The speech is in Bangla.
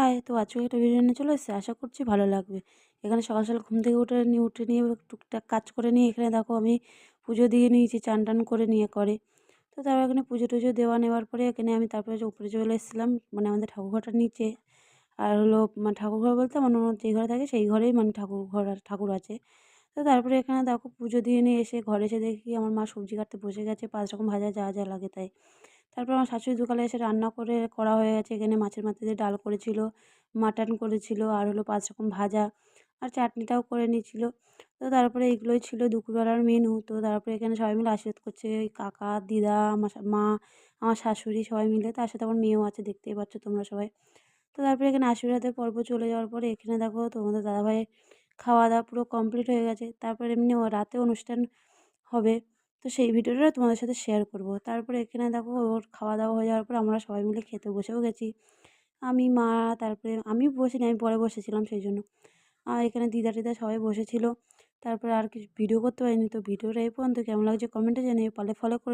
হাই, তো আজকে একটা ভিডিও নিয়ে চলে এসেছি। আশা করছি ভালো লাগবে। এখানে সকাল, সকাল ঘুম থেকে উঠে নিয়ে টুকটাক কাজ করে নিয়ে এখানে দেখো আমি পুজো দিয়ে নিয়েছি, চান-টান করে নিয়ে করে। তো তারপর এখানে পুজো-টুজো নেওয়ার পরে এখানে আমি তারপরে যে উপরে চলে এসেছিলাম, মানে আমাদের ঠাকুরঘরটার নিচে। আর হলো মানে ঠাকুরঘর বলতে আমার ননদ যে ঘরে থাকে সেই ঘরেই মানে ঠাকুর আছে। তো তারপরে এখানে দেখো পুজো দিয়ে নিয়ে এসে ঘরে এসে দেখি আমার মা সবজি কাটতে বসে গেছে, ৫ রকম ভাজা যা, যা লাগে তাই। তারপর আমার শাশুড়ি সকালে এসে রান্না করা হয়ে গেছে। এখানে মাছের মাথা দিয়ে ডাল করেছিল, মাটন করেছিল, আর হলো ৫ রকম ভাজা আর চাটনিটাও করে নিয়েছিল। তো তারপরে এগুলোই ছিল দুপুরবেলার মেনু। তো তারপরে এখানে সবাই মিলে আশীর্বাদ করছে, এই কাকা, দিদা, মা, আমার শাশুড়ি সবাই মিলে। তার সাথে আমার মেয়েও আছে, দেখতেই পাচ্ছ তোমরা সবাই। তো তারপরে এখানে আশীর্বাদের পর্ব চলে যাওয়ার পরে এখানে দেখো তোমাদের দাদাভাইয়ের খাওয়া-দাওয়া পুরো কমপ্লিট হয়ে গেছে। তারপরে এমনি রাতে অনুষ্ঠান হবে। তো সেই ভিডিওটা তোমাদের সাথে শেয়ার করব। তারপরে এখানে দেখো ওর খাওয়া-দাওয়া হয়ে যাওয়ার পর আমরা সবাই মিলে খেতে বসেও গেছি। আমি, মা, তারপরে আমি বসিনি, আমি পরে বসেছিলাম সেইজন্য। আর এখানে দিদা-টিদা সবাই বসেছিল। তারপরে আর কিছু ভিডিও করতে পারিনি। তো ভিডিওটা এই পর্যন্ত। কেমন লাগছে কমেন্টে জানিও। পারলে ফলো করে